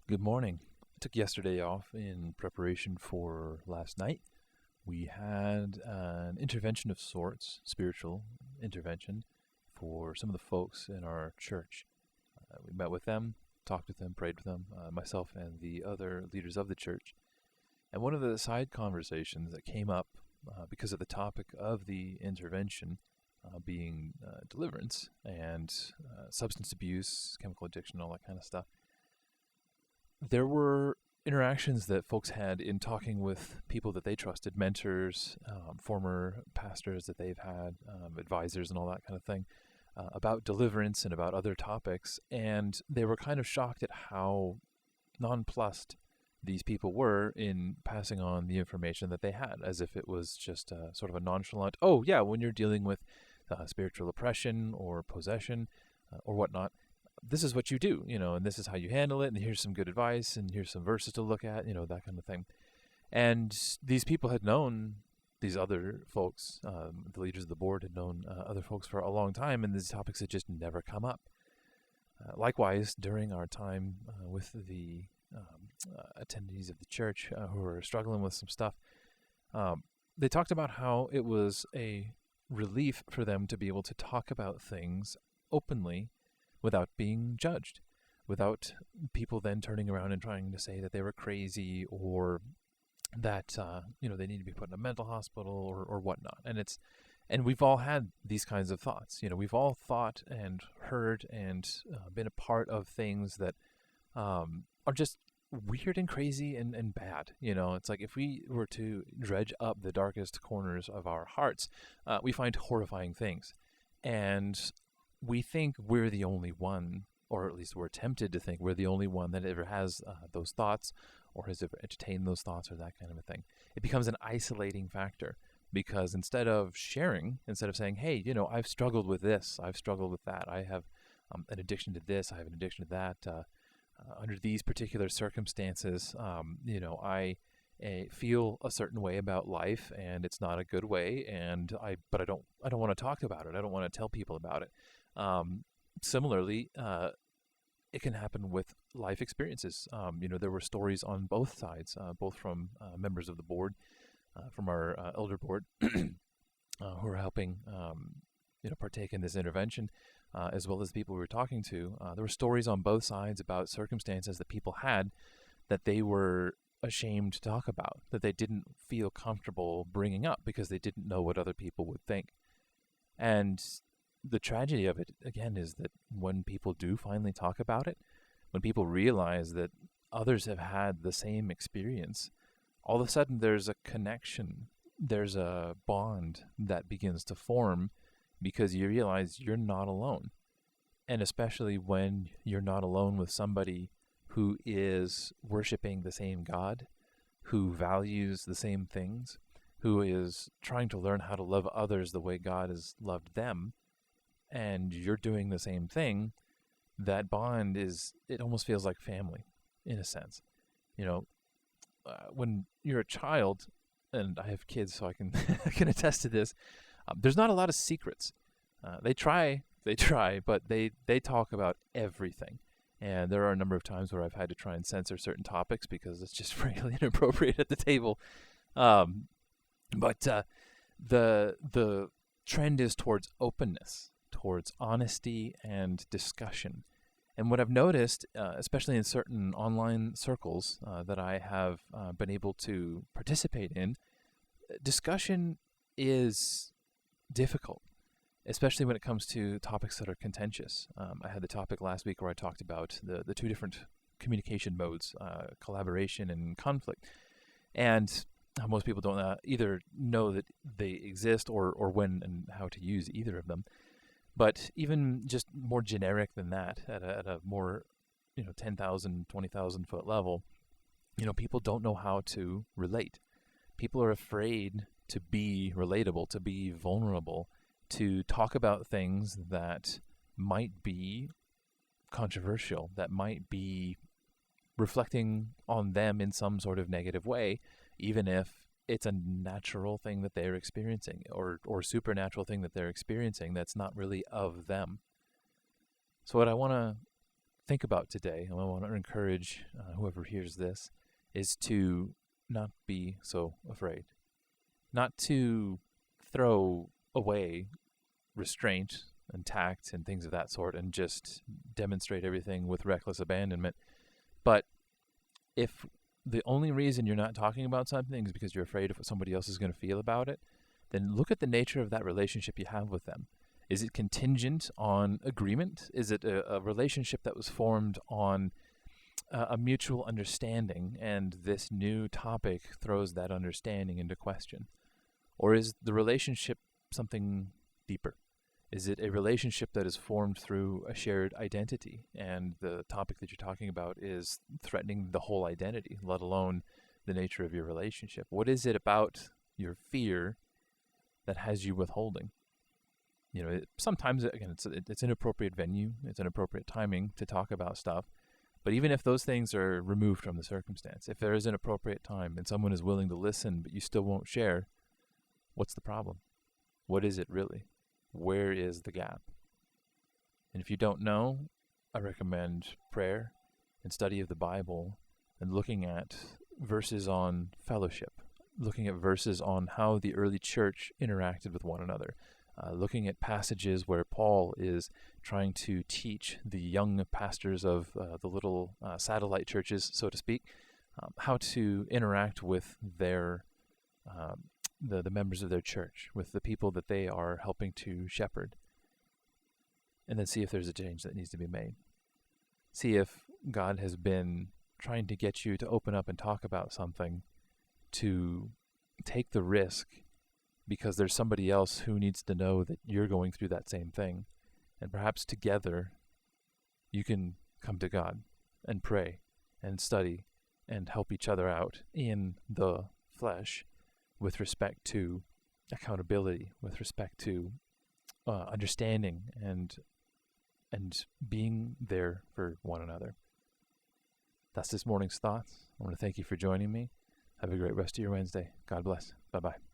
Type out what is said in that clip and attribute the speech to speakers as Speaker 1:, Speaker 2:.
Speaker 1: Good morning. I took yesterday off in preparation for last night. We had an intervention of sorts, spiritual intervention, for some of the folks in our church. We met with them, talked with them, prayed with them, myself and the other leaders of the church. And one of the side conversations that came up because of the topic of the intervention being deliverance and substance abuse, chemical addiction, all that kind of stuff, there were interactions that folks had in talking with people that they trusted, mentors, former pastors that they've had, advisors, and all that kind of thing, about deliverance and about other topics. And they were kind of shocked at how nonplussed these people were in passing on the information that they had, as if it was just sort of a nonchalant, oh, yeah, when you're dealing with spiritual oppression or possession or whatnot, this is what you do, and this is how you handle it, and here's some good advice, and here's some verses to look at, that kind of thing. And these people had known these other folks, the leaders of the board had known other folks for a long time, and these topics had just never come up. Likewise, during our time with the attendees of the church who were struggling with some stuff, they talked about how it was a relief for them to be able to talk about things openly without being judged, without people then turning around and trying to say that they were crazy or that they need to be put in a mental hospital or whatnot. And we've all had these kinds of thoughts. We've all thought and heard and been a part of things that are just weird and crazy and bad. It's like if we were to dredge up the darkest corners of our hearts, we find horrifying things. And we think we're the only one, or at least we're tempted to think we're the only one that ever has those thoughts or has ever entertained those thoughts or that kind of a thing. It becomes an isolating factor because instead of sharing, instead of saying, hey, I've struggled with this, I've struggled with that, I have an addiction to this, I have an addiction to that, under these particular circumstances, I feel a certain way about life and it's not a good way, but I don't want to talk about it. I don't want to tell people about it. Similarly, it can happen with life experiences. There were stories on both sides, both from members of the board, from our elder board, who are helping, partake in this intervention, as well as the people we were talking to. There were stories on both sides about circumstances that people had that they were ashamed to talk about, that they didn't feel comfortable bringing up because they didn't know what other people would think. And the tragedy of it, again, is that when people do finally talk about it, when people realize that others have had the same experience, all of a sudden there's a connection, there's a bond that begins to form because you realize you're not alone. And especially when you're not alone with somebody who is worshiping the same God, who values the same things, who is trying to learn how to love others the way God has loved them, and you're doing the same thing, that bond it almost feels like family, in a sense. When you're a child, and I have kids so I can I can attest to this, there's not a lot of secrets. They try, but they talk about everything. And there are a number of times where I've had to try and censor certain topics because it's just frankly inappropriate at the table. But the trend is towards openness, towards honesty and discussion. And what I've noticed, especially in certain online circles that I have been able to participate in, discussion is difficult, especially when it comes to topics that are contentious. I had the topic last week where I talked about the two different communication modes, collaboration and conflict. And most people don't either know that they exist or when and how to use either of them. But even just more generic than that, at a more 10,000, 20,000 foot level, people don't know how to relate. People are afraid to be relatable, to be vulnerable, to talk about things that might be controversial, that might be reflecting on them in some sort of negative way, even if it's a natural thing that they're experiencing or supernatural thing that they're experiencing that's not really of them. So what I want to think about today, and I want to encourage whoever hears this, is to not be so afraid. Not to throw away restraint and tact and things of that sort and just demonstrate everything with reckless abandonment. But if the only reason you're not talking about something is because you're afraid of what somebody else is going to feel about it, then look at the nature of that relationship you have with them. Is it contingent on agreement? Is it a relationship that was formed on a mutual understanding, and this new topic throws that understanding into question? Or is the relationship something deeper? Is it a relationship that is formed through a shared identity, and the topic that you're talking about is threatening the whole identity, let alone the nature of your relationship? What is it about your fear that has you withholding? Sometimes, again, it's an appropriate venue, it's an appropriate timing to talk about stuff. But even if those things are removed from the circumstance, if there is an appropriate time and someone is willing to listen, but you still won't share, what's the problem? What is it really? Where is the gap? And if you don't know, I recommend prayer and study of the Bible and looking at verses on fellowship, looking at verses on how the early church interacted with one another, looking at passages where Paul is trying to teach the young pastors of the little satellite churches, so to speak, how to interact with their the members of their church, with the people that they are helping to shepherd, and then see if there's a change that needs to be made. See if God has been trying to get you to open up and talk about something, to take the risk, because there's somebody else who needs to know that you're going through that same thing. And perhaps together you can come to God and pray and study and help each other out in the flesh with respect to accountability, with respect to understanding and being there for one another. That's this morning's thoughts. I want to thank you for joining me. Have a great rest of your Wednesday. God bless. Bye-bye.